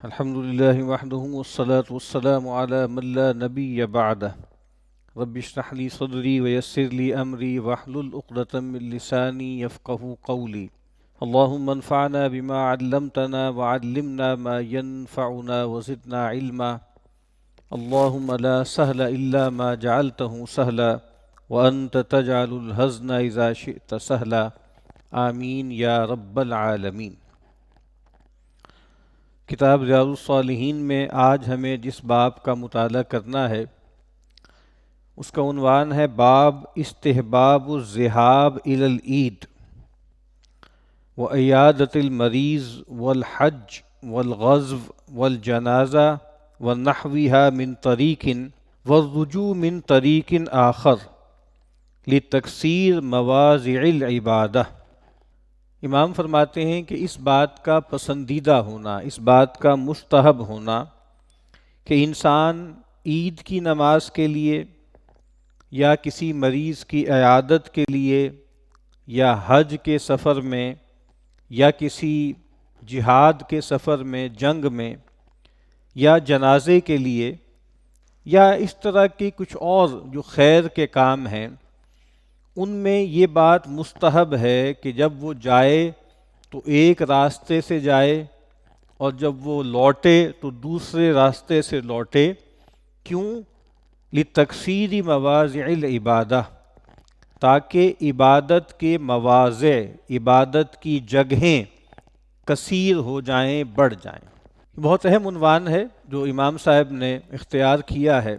الحمد لله وحده والصلاة والسلام على من لا نبي بعده رب اشرح لي صدري ويسر لي أمري واحلل عقدة من لساني يفقه قولي اللهم انفعنا بما علمتنا وعلمنا ما ينفعنا وزدنا علما اللهم لا سهل إلا ما جعلته سهلا وأنت تجعل الحزن إذا شئت سهلا آمين يا رب العالمين۔ کتاب ریاض الصالحین میں آج ہمیں جس باب کا مطالعہ کرنا ہے اس کا عنوان ہے باب استحباب الذهاب إلى العید وعیادۃ المریض والحج والغزو والجنازہ ونحوها من طریق والرجوع من طریق آخر لتکثیر مواضع العبادہ۔ امام فرماتے ہیں کہ اس بات کا پسندیدہ ہونا، اس بات کا مستحب ہونا کہ انسان عید کی نماز کے لیے یا کسی مریض کی عیادت کے لیے یا حج کے سفر میں یا کسی جہاد کے سفر میں، جنگ میں یا جنازے کے لیے یا اس طرح کی کچھ اور جو خیر کے کام ہیں ان میں یہ بات مستحب ہے کہ جب وہ جائے تو ایک راستے سے جائے اور جب وہ لوٹے تو دوسرے راستے سے لوٹے۔ کیوں؟ لتکثیر مواضع العبادہ، تاکہ عبادت کے مواضع، عبادت کی جگہیں کثیر ہو جائیں، بڑھ جائیں۔ بہت اہم عنوان ہے جو امام صاحب نے اختیار کیا ہے،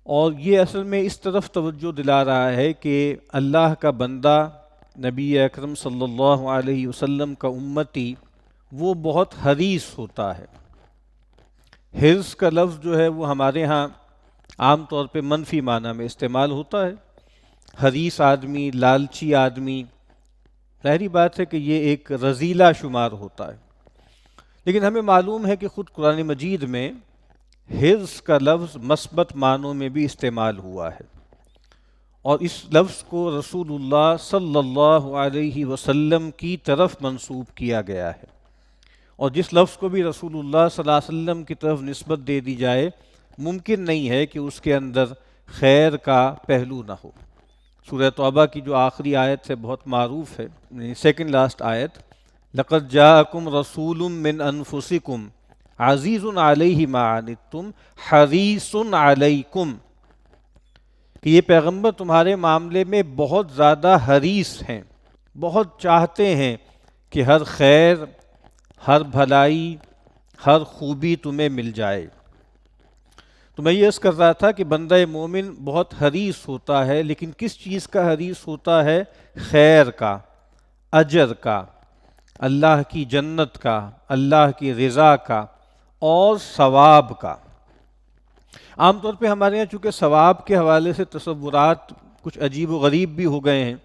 اور یہ اصل میں اس طرف توجہ دلا رہا ہے کہ اللہ کا بندہ، نبی اکرم صلی اللہ علیہ وسلم کا امتی، وہ بہت حریص ہوتا ہے۔ حرص کا لفظ جو ہے وہ ہمارے ہاں عام طور پہ منفی معنی میں استعمال ہوتا ہے۔ حریص آدمی، لالچی آدمی، ظاہری بات ہے کہ یہ ایک رذیلہ شمار ہوتا ہے، لیکن ہمیں معلوم ہے کہ خود قرآن مجید میں حرص کا لفظ مثبت معنوں میں بھی استعمال ہوا ہے، اور اس لفظ کو رسول اللہ صلی اللہ علیہ وسلم کی طرف منسوب کیا گیا ہے، اور جس لفظ کو بھی رسول اللہ صلی اللہ علیہ وسلم کی طرف نسبت دے دی جائے ممکن نہیں ہے کہ اس کے اندر خیر کا پہلو نہ ہو۔ سورہ توبہ کی جو آخری آیت ہے بہت معروف ہے، سیکنڈ لاسٹ آیت، لَقَدْ جَاءَكُمْ رَسُولٌ مِّنْ أَنفُسِكُمْ عزیز علیہ ما عنتم حریص علیکم، کہ یہ پیغمبر تمہارے معاملے میں بہت زیادہ حریص ہیں، بہت چاہتے ہیں کہ ہر خیر، ہر بھلائی، ہر خوبی تمہیں مل جائے۔ تو میں یہ عرض کر رہا تھا کہ بندہ مومن بہت حریص ہوتا ہے، لیکن کس چیز کا حریص ہوتا ہے؟ خیر کا، اجر کا، اللہ کی جنت کا، اللہ کی رضا کا اور ثواب کا۔ عام طور پہ ہمارے یہاں چونکہ ثواب کے حوالے سے تصورات کچھ عجیب و غریب بھی ہو گئے ہیں،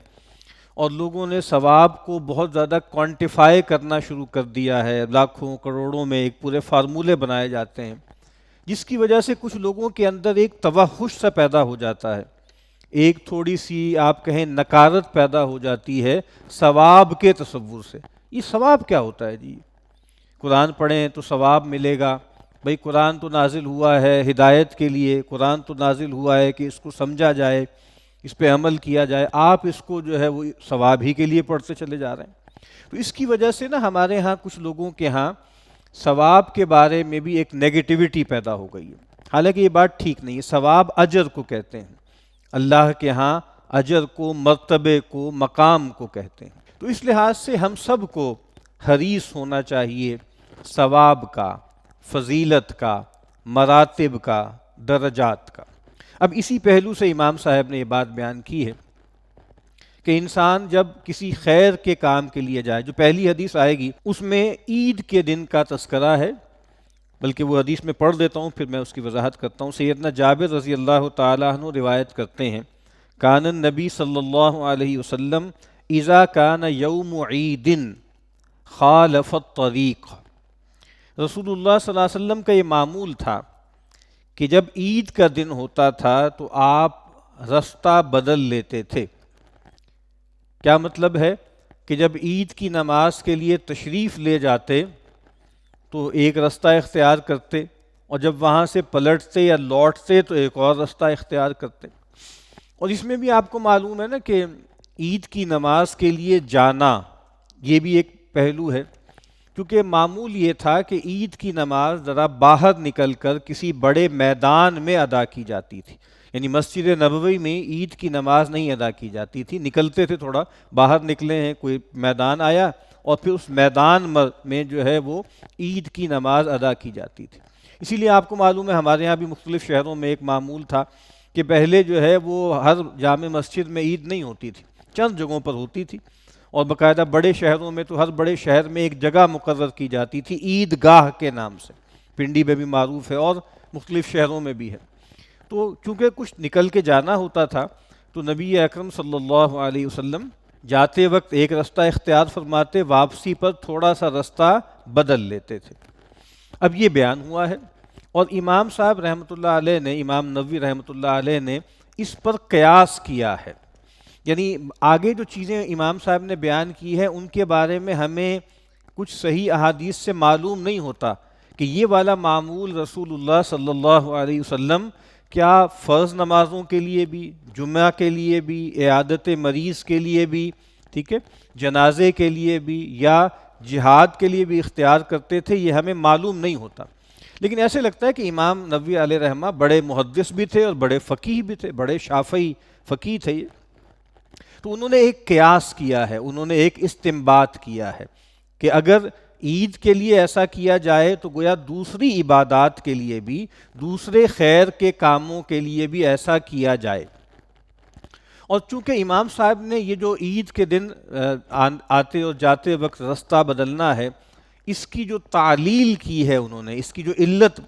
اور لوگوں نے ثواب کو بہت زیادہ کوانٹیفائی کرنا شروع کر دیا ہے، لاکھوں کروڑوں میں ایک پورے فارمولے بنائے جاتے ہیں، جس کی وجہ سے کچھ لوگوں کے اندر ایک توحش سا پیدا ہو جاتا ہے، ایک تھوڑی سی آپ کہیں نکارت پیدا ہو جاتی ہے ثواب کے تصور سے۔ یہ ثواب کیا ہوتا ہے جی؟ قرآن پڑھیں تو ثواب ملے گا؟ بھئی قرآن تو نازل ہوا ہے ہدایت کے لیے، قرآن تو نازل ہوا ہے کہ اس کو سمجھا جائے، اس پہ عمل کیا جائے، آپ اس کو جو ہے وہ ثواب ہی کے لیے پڑھتے چلے جا رہے ہیں۔ تو اس کی وجہ سے نا ہمارے ہاں کچھ لوگوں کے ہاں ثواب کے بارے میں بھی ایک نیگیٹیوٹی پیدا ہو گئی ہے، حالانکہ یہ بات ٹھیک نہیں ہے۔ ثواب اجر کو کہتے ہیں، اللہ کے ہاں اجر کو، مرتبے کو، مقام کو کہتے ہیں۔ تو اس لحاظ سے ہم سب کو حریص ہونا چاہیے ثواب کا، فضیلت کا، مراتب کا، درجات کا۔ اب اسی پہلو سے امام صاحب نے یہ بات بیان کی ہے کہ انسان جب کسی خیر کے کام کے لیے جائے، جو پہلی حدیث آئے گی اس میں عید کے دن کا تذکرہ ہے، بلکہ وہ حدیث میں پڑھ دیتا ہوں پھر میں اس کی وضاحت کرتا ہوں۔ سیدنا جابر رضی اللہ تعالیٰ عنہ روایت کرتے ہیں، کان النبی صلی اللہ علیہ وسلم اذا کان یوم عید خالف الطریق، رسول اللہ صلی اللہ علیہ وسلم کا یہ معمول تھا کہ جب عید کا دن ہوتا تھا تو آپ رستہ بدل لیتے تھے۔ کیا مطلب ہے؟ کہ جب عید کی نماز کے لیے تشریف لے جاتے تو ایک رستہ اختیار کرتے، اور جب وہاں سے پلٹتے یا لوٹتے تو ایک اور رستہ اختیار کرتے۔ اور اس میں بھی آپ کو معلوم ہے نا کہ عید کی نماز کے لیے جانا یہ بھی ایک پہلو ہے، کیونکہ معمول یہ تھا کہ عید کی نماز ذرا باہر نکل کر کسی بڑے میدان میں ادا کی جاتی تھی، یعنی مسجد نبوی میں عید کی نماز نہیں ادا کی جاتی تھی، نکلتے تھے تھوڑا باہر نکلے ہیں، کوئی میدان آیا اور پھر اس میدان میں جو ہے وہ عید کی نماز ادا کی جاتی تھی۔ اسی لیے آپ کو معلوم ہے ہمارے ہاں بھی مختلف شہروں میں ایک معمول تھا کہ پہلے جو ہے وہ ہر جامع مسجد میں عید نہیں ہوتی تھی، چند جگہوں پر ہوتی تھی، اور باقاعدہ بڑے شہروں میں تو ہر بڑے شہر میں ایک جگہ مقرر کی جاتی تھی عید گاہ کے نام سے، پنڈی میں بھی معروف ہے اور مختلف شہروں میں بھی ہے۔ تو چونکہ کچھ نکل کے جانا ہوتا تھا تو نبی اکرم صلی اللہ علیہ وسلم جاتے وقت ایک رستہ اختیار فرماتے، واپسی پر تھوڑا سا رستہ بدل لیتے تھے۔ اب یہ بیان ہوا ہے، اور امام صاحب رحمۃ اللہ علیہ نے، امام نووی رحمۃ اللہ علیہ نے اس پر قیاس کیا ہے، یعنی آگے جو چیزیں امام صاحب نے بیان کی ہیں ان کے بارے میں ہمیں کچھ صحیح احادیث سے معلوم نہیں ہوتا کہ یہ والا معمول رسول اللہ صلی اللہ علیہ وسلم کیا فرض نمازوں کے لیے بھی، جمعہ کے لیے بھی، عیادت مریض کے لیے بھی، ٹھیک ہے، جنازے کے لیے بھی، یا جہاد کے لیے بھی اختیار کرتے تھے، یہ ہمیں معلوم نہیں ہوتا۔ لیکن ایسے لگتا ہے کہ امام نووی علیہ رحمہ بڑے محدث بھی تھے اور بڑے فقیہ بھی تھے، بڑے شافعی فقیہ تھے یہ، تو انہوں نے ایک قیاس کیا ہے، انہوں نے ایک استنباط کیا ہے کہ اگر عید کے لیے ایسا کیا جائے تو گویا دوسری عبادات کے لیے بھی، دوسرے خیر کے کاموں کے لیے بھی ایسا کیا جائے۔ اور چونکہ امام صاحب نے یہ جو عید کے دن آتے اور جاتے وقت رستہ بدلنا ہے، اس کی جو تعلیل کی ہے انہوں نے، اس کی جو علت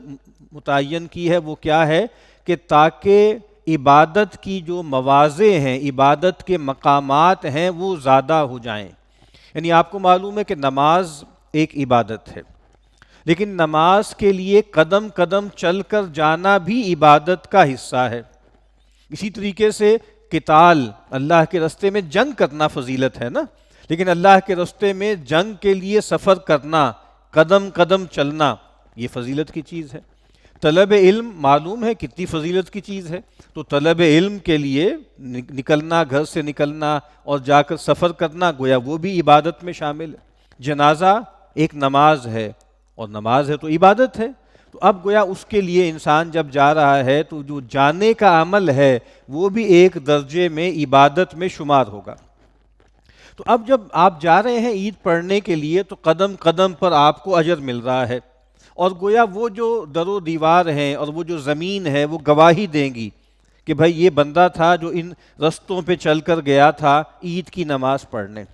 متعین کی ہے وہ کیا ہے کہ تاکہ عبادت کی جو مواضع ہیں، عبادت کے مقامات ہیں وہ زیادہ ہو جائیں۔ یعنی آپ کو معلوم ہے کہ نماز ایک عبادت ہے، لیکن نماز کے لیے قدم قدم چل کر جانا بھی عبادت کا حصہ ہے۔ اسی طریقے سے قتال، اللہ کے راستے میں جنگ کرنا فضیلت ہے نا، لیکن اللہ کے راستے میں جنگ کے لیے سفر کرنا، قدم قدم چلنا، یہ فضیلت کی چیز ہے۔ طلب علم معلوم ہے کتنی فضیلت کی چیز ہے، تو طلب علم کے لیے نکلنا، گھر سے نکلنا اور جا کر سفر کرنا، گویا وہ بھی عبادت میں شامل ہے۔ جنازہ ایک نماز ہے، اور نماز ہے تو عبادت ہے، تو اب گویا اس کے لیے انسان جب جا رہا ہے تو جو جانے کا عمل ہے وہ بھی ایک درجے میں عبادت میں شمار ہوگا۔ تو اب جب آپ جا رہے ہیں عید پڑھنے کے لیے تو قدم قدم پر آپ کو اجر مل رہا ہے، اور گویا وہ جو در و دیوار ہیں اور وہ جو زمین ہے وہ گواہی دیں گی کہ بھائی یہ بندہ تھا جو ان رستوں پہ چل کر گیا تھا عید کی نماز پڑھنے۔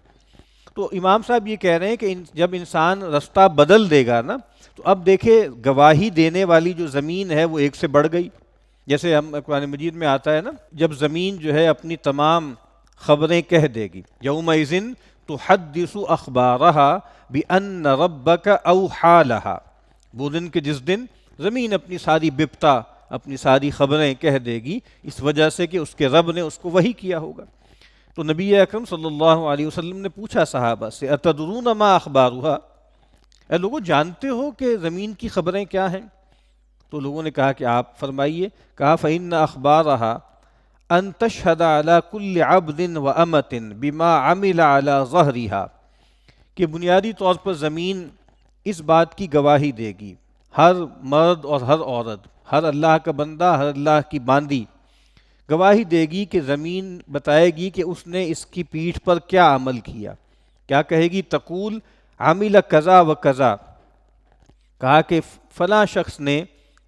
تو امام صاحب یہ کہہ رہے ہیں کہ جب انسان رستہ بدل دے گا نا، تو اب دیکھیں گواہی دینے والی جو زمین ہے وہ ایک سے بڑھ گئی، جیسے ہم قرآن مجید میں آتا ہے نا، جب زمین جو ہے اپنی تمام خبریں کہہ دے گی، یومئذ تحدث اخبارہا بان ربک اوحی لہا، وہ دن کہ جس دن زمین اپنی ساری بپتا، اپنی ساری خبریں کہہ دے گی، اس وجہ سے کہ اس کے رب نے اس کو وحی کیا ہوگا۔ تو نبی اکرم صلی اللہ علیہ وسلم نے پوچھا صحابہ سے، اتدرون ما اخبارها، اے لوگوں جانتے ہو کہ زمین کی خبریں کیا ہیں؟ تو لوگوں نے کہا کہ آپ فرمائیے، کہا فإن اخبارها ان تشهد على كل عبد وامة بما عمل على ظهرها، کہ بنیادی طور پر زمین اس بات کی گواہی دے گی، ہر مرد اور ہر عورت، ہر اللہ کا بندہ، ہر اللہ کی باندی گواہی دے گی کہ زمین بتائے گی کہ اس نے اس کی پیٹھ پر کیا عمل کیا۔ کیا کہے گی؟ تقول عمل کذا و کذا، کہا کہ فلاں شخص نے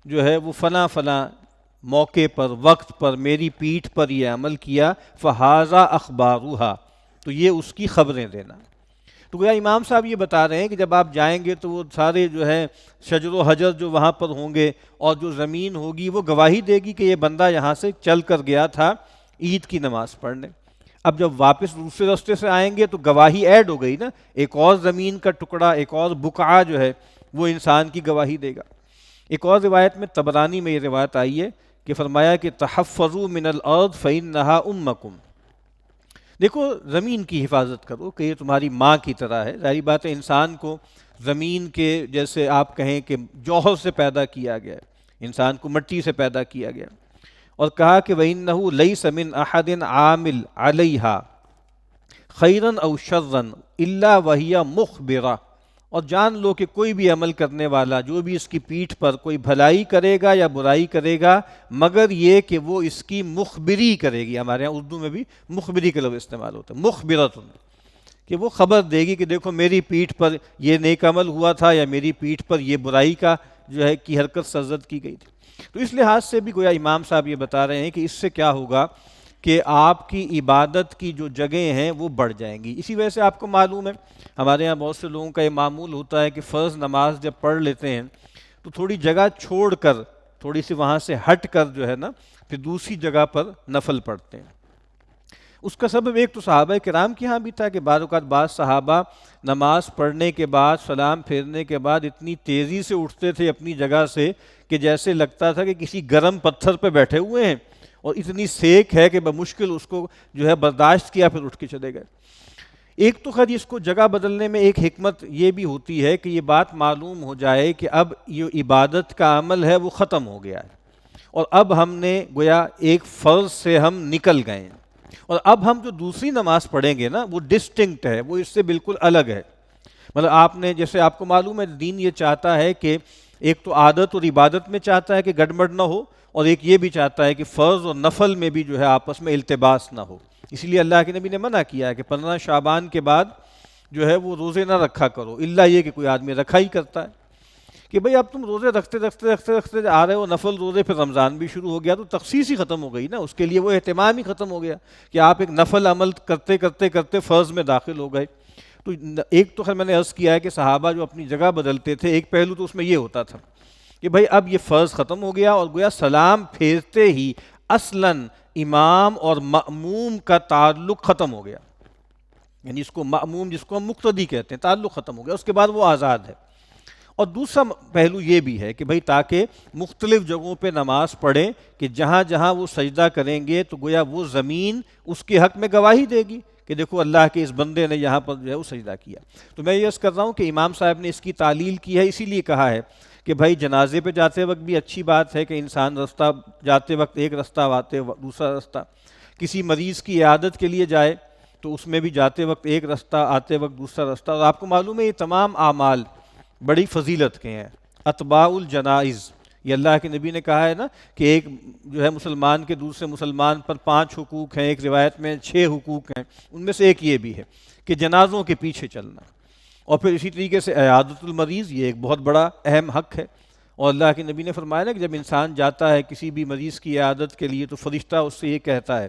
جو ہے وہ فلاں فلاں موقع پر، وقت پر میری پیٹھ پر یہ عمل کیا، فہذا اخبارها، تو یہ اس کی خبریں دینا۔ تو گویا امام صاحب یہ بتا رہے ہیں کہ جب آپ جائیں گے تو وہ سارے جو ہے شجر و حجر جو وہاں پر ہوں گے اور جو زمین ہوگی وہ گواہی دے گی کہ یہ بندہ یہاں سے چل کر گیا تھا عید کی نماز پڑھنے۔ اب جب واپس دوسرے راستے سے آئیں گے تو گواہی ایڈ ہو گئی نا، ایک اور زمین کا ٹکڑا، ایک اور بقعہ جو ہے وہ انسان کی گواہی دے گا۔ ایک اور روایت میں، طبرانی میں یہ روایت آئی ہے کہ فرمایا کہ تحفظوا من الارض فانها امکم، دیکھو زمین کی حفاظت کرو کہ یہ تمہاری ماں کی طرح ہے. ظاہری بات ہے انسان کو زمین کے جیسے آپ کہیں کہ جوہر سے پیدا کیا گیا ہے، انسان کو مٹی سے پیدا کیا گیا. اور کہا کہ وَإِنَّهُ لَيْسَ مِنْ أَحَدٍ عَامِلٍ عَلَيْهَا خَيْرًا أَوْ شَرًّا إِلَّا وَهِيَ مُخْبِرَةٌ. اور جان لو کہ کوئی بھی عمل کرنے والا جو بھی اس کی پیٹھ پر کوئی بھلائی کرے گا یا برائی کرے گا مگر یہ کہ وہ اس کی مخبری کرے گی. ہمارے یہاں اردو میں بھی مخبری کا لفظ استعمال ہوتا ہے، مخبرۃ، کہ وہ خبر دے گی کہ دیکھو میری پیٹھ پر یہ نیک عمل ہوا تھا یا میری پیٹھ پر یہ برائی کا جو ہے کی حرکت سرزد کی گئی تھی. تو اس لحاظ سے بھی گویا امام صاحب یہ بتا رہے ہیں کہ اس سے کیا ہوگا کہ آپ کی عبادت کی جو جگہیں ہیں وہ بڑھ جائیں گی. اسی وجہ سے آپ کو معلوم ہے ہمارے یہاں بہت سے لوگوں کا یہ معمول ہوتا ہے کہ فرض نماز جب پڑھ لیتے ہیں تو تھوڑی جگہ چھوڑ کر، تھوڑی سی وہاں سے ہٹ کر جو ہے نا پھر دوسری جگہ پر نفل پڑھتے ہیں. اس کا سبب ایک تو صحابہ کرام کے ہاں بھی تھا کہ بعض اوقات بعض صحابہ نماز پڑھنے کے بعد سلام پھیرنے کے بعد اتنی تیزی سے اٹھتے تھے اپنی جگہ سے کہ جیسے لگتا تھا کہ کسی گرم پتھر پہ بیٹھے ہوئے ہیں اور اتنی سیک ہے کہ بمشکل اس کو جو ہے برداشت کیا پھر اٹھ کے چلے گئے. ایک تو خیر اس کو جگہ بدلنے میں ایک حکمت یہ بھی ہوتی ہے کہ یہ بات معلوم ہو جائے کہ اب یہ عبادت کا عمل ہے وہ ختم ہو گیا ہے اور اب ہم نے گویا ایک فرض سے ہم نکل گئے ہیں اور اب ہم جو دوسری نماز پڑھیں گے نا وہ ڈسٹنکٹ ہے، وہ اس سے بالکل الگ ہے. مطلب آپ نے جیسے آپ کو معلوم ہے دین یہ چاہتا ہے کہ ایک تو عادت اور عبادت میں چاہتا ہے کہ گڑبڑ نہ ہو اور ایک یہ بھی چاہتا ہے کہ فرض اور نفل میں بھی جو ہے آپس میں التباس نہ ہو. اس لیے اللہ کے نبی نے منع کیا ہے کہ 15 شعبان کے بعد جو ہے وہ روزے نہ رکھا کرو، الا یہ کہ کوئی آدمی رکھا ہی کرتا ہے کہ بھئی اب تم روزے رکھتے آ رہے ہو، نفل روزے، پھر رمضان بھی شروع ہو گیا تو تخصیص ہی ختم ہو گئی نا، اس کے لیے وہ اہتمام ہی ختم ہو گیا کہ آپ ایک نفل عمل کرتے فرض میں داخل ہو گئے. تو ایک تو خیر میں نے عرض کیا ہے کہ صحابہ جو اپنی جگہ بدلتے تھے ایک پہلو تو اس میں یہ ہوتا تھا کہ بھئی اب یہ فرض ختم ہو گیا اور گویا سلام پھیرتے ہی اصلاً امام اور مأموم کا تعلق ختم ہو گیا، یعنی اس کو مأموم جس کو ہم مقتدی کہتے ہیں تعلق ختم ہو گیا، اس کے بعد وہ آزاد ہے. اور دوسرا پہلو یہ بھی ہے کہ بھئی تاکہ مختلف جگہوں پہ نماز پڑھیں کہ جہاں جہاں وہ سجدہ کریں گے تو گویا وہ زمین اس کے حق میں گواہی دے گی کہ دیکھو اللہ کے اس بندے نے یہاں پر جو ہے وہ سجدہ کیا. تو میں یہ عرض کر رہا ہوں کہ امام صاحب نے اس کی تعلیل کی ہے، اسی لیے کہا ہے کہ بھائی جنازے پہ جاتے وقت بھی اچھی بات ہے کہ انسان رستہ جاتے وقت ایک رستہ آتے دوسرا رستہ، کسی مریض کی عیادت کے لیے جائے تو اس میں بھی جاتے وقت ایک رستہ آتے وقت دوسرا رستہ. اور آپ کو معلوم ہے یہ تمام اعمال بڑی فضیلت کے ہیں. اتباع الجنائز، یہ اللہ کے نبی نے کہا ہے نا کہ ایک جو ہے مسلمان کے دوسرے مسلمان پر 5 حقوق ہیں، ایک روایت میں 6 حقوق ہیں، ان میں سے ایک یہ بھی ہے کہ جنازوں کے پیچھے چلنا. اور پھر اسی طریقے سے عیادت المریض، یہ ایک بہت بڑا اہم حق ہے. اور اللہ کے نبی نے فرمایا نا کہ جب انسان جاتا ہے کسی بھی مریض کی عیادت کے لیے تو فرشتہ اس سے یہ کہتا ہے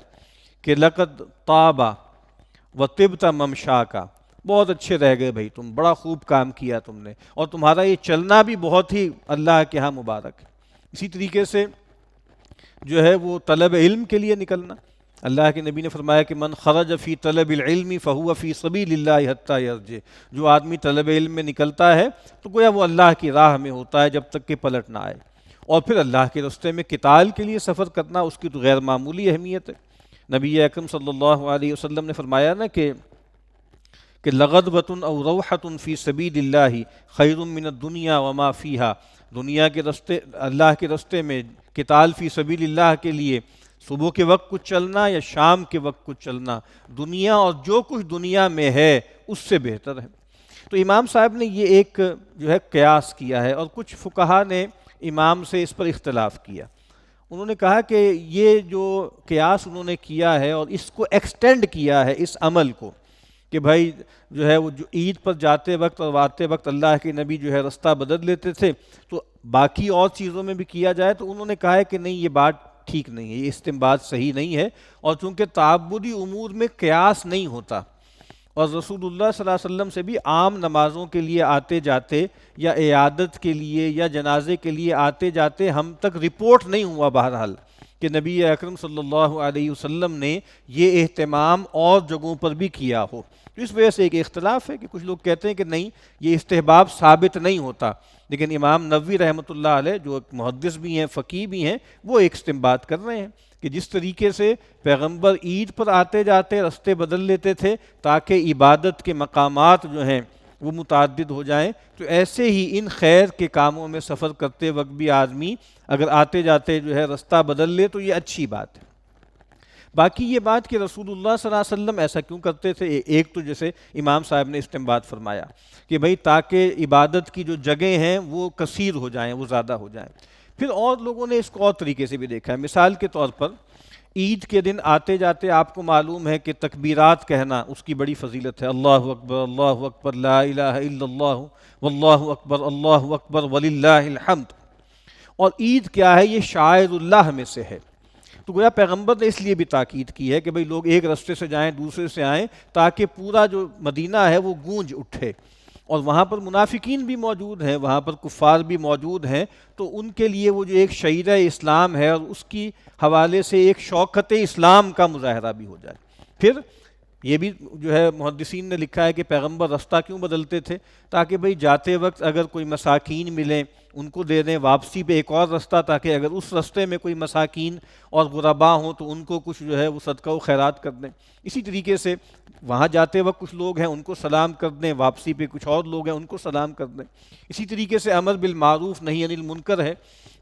کہ لقد طابا وطبت ممشاکا، بہت اچھے رہ گئے بھائی، تم بڑا خوب کام کیا تم نے، اور تمہارا یہ چلنا بھی بہت ہی اللہ کے ہاں مبارک ہے. اسی طریقے سے جو ہے وہ طلب علم کے لیے نکلنا، اللہ کے نبی نے فرمایا کہ من خرج فی طلب العلم فہو فی سبیل اللہ حتی یرجع، جو آدمی طلب علم میں نکلتا ہے تو گویا وہ اللہ کی راہ میں ہوتا ہے جب تک کہ پلٹ نہ آئے. اور پھر اللہ کے راستے میں قتال کے لیے سفر کرنا، اس کی تو غیر معمولی اہمیت ہے. نبی اکرم صلی اللہ علیہ وسلم نے فرمایا نا کہ لغدوۃ او روحۃ فی سبیل اللہ خیر من الدنیا وما فیہا، دنیا کے راستے اللہ کے راستے میں قتال فی سبیل اللہ کے لیے صبح کے وقت کچھ چلنا یا شام کے وقت کچھ چلنا، دنیا اور جو کچھ دنیا میں ہے اس سے بہتر ہے. تو امام صاحب نے یہ ایک جو ہے قیاس کیا ہے، اور کچھ فقہا نے امام سے اس پر اختلاف کیا. انہوں نے کہا کہ یہ جو قیاس انہوں نے کیا ہے اور اس کو ایکسٹینڈ کیا ہے اس عمل کو کہ بھائی جو ہے وہ جو عید پر جاتے وقت اور آتے وقت اللہ کے نبی جو ہے رستہ بدل لیتے تھے تو باقی اور چیزوں میں بھی کیا جائے، تو انہوں نے کہا ہے کہ نہیں یہ بات ٹھیک نہیں ہے، یہ استنباط صحیح نہیں ہے. اور چونکہ تعبدی امور میں قیاس نہیں ہوتا اور رسول اللہ صلی اللہ علیہ وسلم سے بھی عام نمازوں کے لیے آتے جاتے یا عیادت کے لیے یا جنازے کے لیے آتے جاتے ہم تک رپورٹ نہیں ہوا بہرحال کہ نبی اکرم صلی اللہ علیہ وسلم نے یہ اہتمام اور جگہوں پر بھی کیا ہو۔ تو اس وجہ سے ایک اختلاف ہے کہ کچھ لوگ کہتے ہیں کہ نہیں، یہ استحباب ثابت نہیں ہوتا، لیکن امام نووی رحمۃ اللہ علیہ جو ایک محدث بھی ہیں، فقیہ بھی ہیں، وہ ایک استنباط کر رہے ہیں کہ جس طریقے سے پیغمبر عید پر آتے جاتے رستے بدل لیتے تھے تاکہ عبادت کے مقامات جو ہیں وہ متعدد ہو جائیں، تو ایسے ہی ان خیر کے کاموں میں سفر کرتے وقت بھی آدمی اگر آتے جاتے جو ہے رستہ بدل لے تو یہ اچھی بات ہے۔ باقی یہ بات کہ رسول اللہ صلی اللہ علیہ وسلم ایسا کیوں کرتے تھے، ایک تو جیسے امام صاحب نے استنباط فرمایا کہ بھئی تاکہ عبادت کی جو جگہیں ہیں وہ کثیر ہو جائیں، وہ زیادہ ہو جائیں۔ پھر اور لوگوں نے اس کو اور طریقے سے بھی دیکھا ہے، مثال کے طور پر عید کے دن آتے جاتے آپ کو معلوم ہے کہ تکبیرات کہنا اس کی بڑی فضیلت ہے، اللہ اکبر لا الہ الا اللہ واللہ اکبر وللہ الحمد۔ اور عید کیا ہے، یہ شعائر اللہ میں سے ہے، تو گویا پیغمبر نے اس لیے بھی تاکید کی ہے کہ بھئی لوگ ایک رستے سے جائیں دوسرے سے آئیں تاکہ پورا جو مدینہ ہے وہ گونج اٹھے، اور وہاں پر منافقین بھی موجود ہیں، وہاں پر کفار بھی موجود ہیں، تو ان کے لیے وہ جو ایک شعیرہ اسلام ہے اور اس کی حوالے سے ایک شوکت اسلام کا مظاہرہ بھی ہو جائے۔ پھر یہ بھی جو ہے محدثین نے لکھا ہے کہ پیغمبر رستہ کیوں بدلتے تھے، تاکہ بھئی جاتے وقت اگر کوئی مساکین ملیں ان کو دے دیں، واپسی پہ ایک اور رستہ تاکہ اگر اس رستے میں کوئی مساکین اور غربا ہوں تو ان کو کچھ جو ہے وہ صدقہ و خیرات کر دیں۔ اسی طریقے سے وہاں جاتے وقت کچھ لوگ ہیں ان کو سلام کر دیں، واپسی پہ کچھ اور لوگ ہیں ان کو سلام کر دیں۔ اسی طریقے سے امر بالمعروف نہی عن المنکر ہے،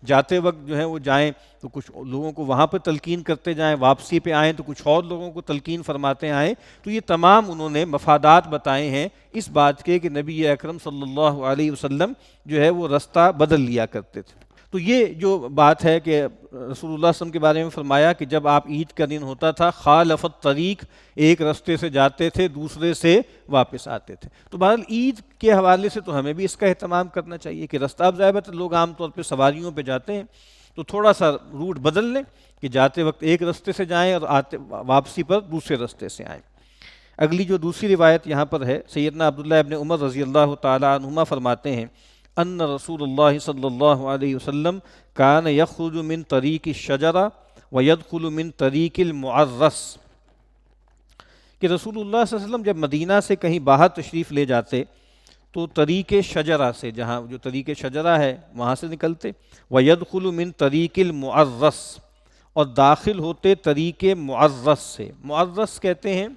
جاتے وقت جو ہے وہ جائیں تو کچھ لوگوں کو وہاں پہ تلقین کرتے جائیں، واپسی پہ آئیں تو کچھ اور لوگوں کو تلقین فرماتے آئیں۔ تو یہ تمام انہوں نے مفادات بتائے ہیں اس بات کے کہ نبی اکرم صلی اللہ علیہ وسلم جو ہے وہ رستہ بدل لیا کرتے تھے۔ تو یہ جو بات ہے کہ رسول اللہ صلی اللہ علیہ وسلم کے بارے میں فرمایا کہ جب آپ عید کا دن ہوتا تھا خالف الطریق، ایک رستے سے جاتے تھے دوسرے سے واپس آتے تھے۔ تو بہرحال عید کے حوالے سے تو ہمیں بھی اس کا اہتمام کرنا چاہیے کہ رستہ اب ظاہر ہے لوگ عام طور پہ سواریوں پہ جاتے ہیں تو تھوڑا سا روٹ بدل لیں کہ جاتے وقت ایک رستے سے جائیں اور واپسی پر دوسرے رستے سے آئیں۔ اگلی جو دوسری روایت یہاں پر ہے، سیدنا عبداللہ ابن عمر رضی اللہ تعالی عنہما فرماتے ہیں ان رسول اللہ صلی اللہ علیہ وسلم کان یخرج من طریق الشجرہ ویدخل من طریق المعرس، کہ رسول اللہ صلی اللہ علیہ وسلم جب مدینہ سے کہیں باہر تشریف لے جاتے تو طریق شجرہ سے، جہاں جو طریق شجرہ ہے وہاں سے نکلتے، ویدخل من طریق المعرس، اور داخل ہوتے طریق معرس سے۔ معرس کہتے ہیں،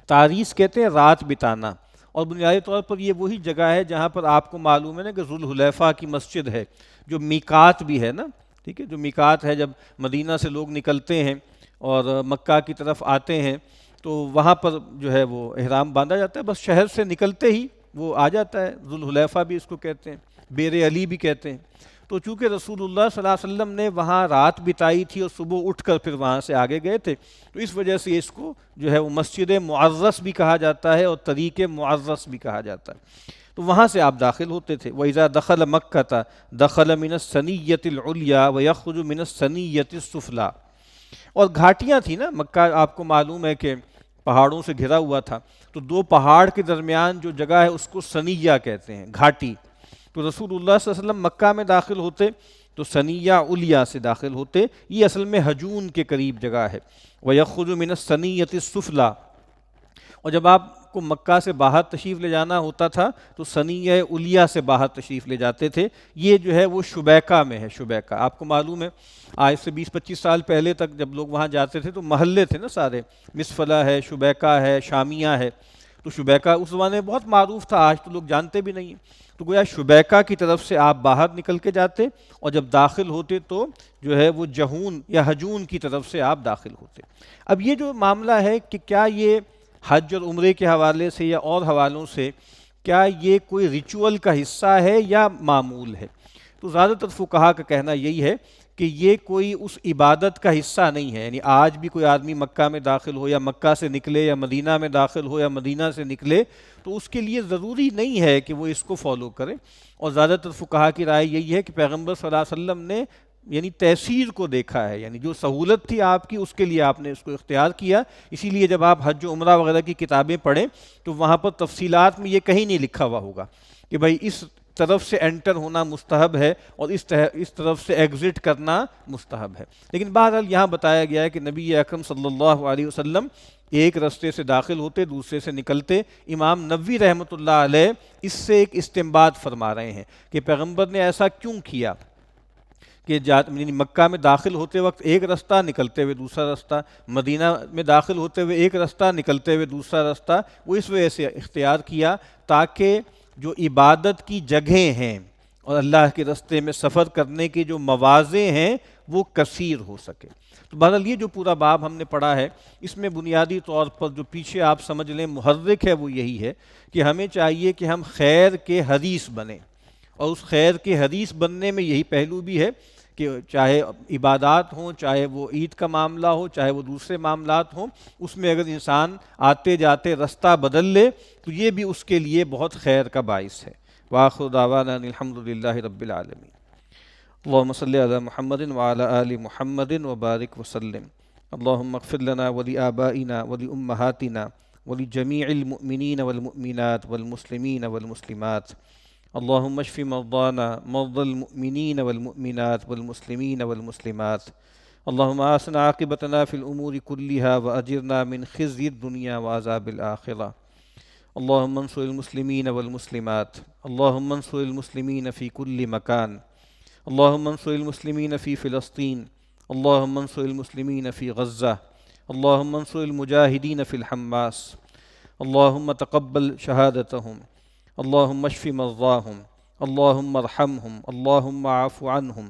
تعریس کہتے ہیں رات بتانا، اور بنیادی طور پر یہ وہی جگہ ہے جہاں پر آپ کو معلوم ہے نا کہ ذوالحلیفہ کی مسجد ہے، جو میقات بھی ہے نا، ٹھیک ہے، جو میقات ہے جب مدینہ سے لوگ نکلتے ہیں اور مکہ کی طرف آتے ہیں تو وہاں پر جو ہے وہ احرام باندھا جاتا ہے، بس شہر سے نکلتے ہی وہ آ جاتا ہے، ذوالحلیفہ بھی اس کو کہتے ہیں، بیر علی بھی کہتے ہیں۔ تو چونکہ رسول اللہ صلی اللہ علیہ وسلم نے وہاں رات بتائی تھی اور صبح اٹھ کر پھر وہاں سے آگے گئے تھے، تو اس وجہ سے اس کو جو ہے وہ مسجد معرس بھی کہا جاتا ہے اور طریق معرس بھی کہا جاتا ہے۔ تو وہاں سے آپ داخل ہوتے تھے۔ وَإِذَا دَخَلَ مَكَّةَ دَخَلَ مِنَ الثَّنِيَّةِ الْعُلْيَا وَيَخْرُجُ مِنَ الثَّنِيَّةِ السُّفْلَىٰ، اور گھاٹیاں تھیں نا، مکہ آپ کو معلوم ہے کہ پہاڑوں سے گھرا ہوا تھا، تو دو پہاڑ کے درمیان جو جگہ ہے اس کو ثنیہ کہتے ہیں، گھاٹی۔ تو رسول اللہ صلی اللہ علیہ وسلم مکہ میں داخل ہوتے تو ثنیہ علیہ سے داخل ہوتے، یہ اصل میں حجون کے قریب جگہ ہے۔ وَيَخْرُجُ مِنَ الثَّنِيَّةِ السُّفْلَىٰ، اور جب آپ کو مکہ سے باہر تشریف لے جانا ہوتا تھا تو ثنیہ علیہ سے باہر تشریف لے جاتے تھے، یہ جو ہے وہ شبیکہ میں ہے۔ شبیکہ آپ کو معلوم ہے آج سے 20-25 سال پہلے تک جب لوگ وہاں جاتے تھے تو محلے تھے نا سارے، مسفلہ ہے، شبیکہ ہے، شامیہ ہے، تو شبیکہ اس زمانے میں بہت معروف تھا، آج تو لوگ جانتے بھی نہیں ہیں۔ تو گویا شبیکہ کی طرف سے آپ باہر نکل کے جاتے اور جب داخل ہوتے تو جو ہے وہ جہون یا حجون کی طرف سے آپ داخل ہوتے۔ اب یہ جو معاملہ ہے کہ کیا یہ حج اور عمرے کے حوالے سے یا اور حوالوں سے کیا یہ کوئی ریچول کا حصہ ہے یا معمول ہے، تو زیادہ تر فقہا کا کہنا یہی ہے کہ یہ کوئی اس عبادت کا حصہ نہیں ہے، یعنی آج بھی کوئی آدمی مکہ میں داخل ہو یا مکہ سے نکلے یا مدینہ میں داخل ہو یا مدینہ سے نکلے تو اس کے لیے ضروری نہیں ہے کہ وہ اس کو فالو کرے، اور زیادہ تر فقہا کی رائے یہی ہے کہ پیغمبر صلی اللہ علیہ وسلم نے یعنی تیسیر کو دیکھا ہے، یعنی جو سہولت تھی آپ کی اس کے لیے آپ نے اس کو اختیار کیا۔ اسی لیے جب آپ حج و عمرہ وغیرہ کی کتابیں پڑھیں تو وہاں پر تفصیلات میں یہ کہیں نہیں لکھا ہوا ہوگا کہ بھائی اس طرف سے انٹر ہونا مستحب ہے اور اس طرف سے ایگزٹ کرنا مستحب ہے۔ لیکن بہرحال یہاں بتایا گیا ہے کہ نبی اکرم صلی اللہ علیہ وسلم ایک رستے سے داخل ہوتے، دوسرے سے نکلتے۔ امام نووی رحمۃ اللہ علیہ اس سے ایک استنباط فرما رہے ہیں کہ پیغمبر نے ایسا کیوں کیا کہ یعنی مکہ میں داخل ہوتے وقت ایک رستہ، نکلتے ہوئے دوسرا رستہ، مدینہ میں داخل ہوتے ہوئے ایک رستہ، نکلتے ہوئے دوسرا رستہ، وہ اس وجہ سے اختیار کیا تاکہ جو عبادت کی جگہیں ہیں اور اللہ کے رستے میں سفر کرنے کے جو مواضع ہیں وہ کثیر ہو سکے۔ تو بہرحال یہ جو پورا باب ہم نے پڑھا ہے، اس میں بنیادی طور پر جو پیچھے آپ سمجھ لیں محرک ہے وہ یہی ہے کہ ہمیں چاہیے کہ ہم خیر کے حریص بنیں، اور اس خیر کے حریص بننے میں یہی پہلو بھی ہے کہ چاہے عبادات ہوں، چاہے وہ عید کا معاملہ ہو، چاہے وہ دوسرے معاملات ہوں، اس میں اگر انسان آتے جاتے رستہ بدل لے تو یہ بھی اس کے لیے بہت خیر کا باعث ہے۔ وآخر دعوانا ان الحمد للہ رب العالمین۔ اللہم صلی علی محمد وعلی آل محمد وبارک وسلم۔ اللہم اغفر لنا ولآبائنا ولأمہاتنا ولجمیع المؤمنین والمؤمنات والمسلمین والمسلمات۔ اللہم اشف مرضانا مرضى المؤمنین والمؤمنات والمسلمین والمسلمات۔ اللہم آسن عاقبتنا فی الامور کلها واجرنا من خزي الدنیا وعذاب الآخرہ۔ اللہم انصر المسلمین والمسلمات۔ اللہم انصر المسلمین فی کل مکان۔ اللہم انصر المسلمین فی فلسطین۔ اللہم انصر المسلمین فی غزہ۔ اللہم انصر المجاہدین فی الحماس۔ اللہم تقبل شہادتہم۔ اللہم اشف مرضاہم۔ اللہم ارحمہم۔ اللہم اعف عنہم۔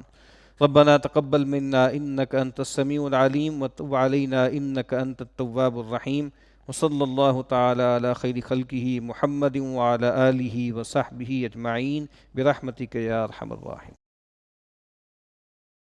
ربنا تقبل منا انک انت السمیع العلیم وتب علینا انک انت التواب الرحیم۔ وصلی اللہ تعالی علی خیر خلقہ محمد وعلی آلہ وصحبہ اجمعین برحمتک یا ارحم الراحمین۔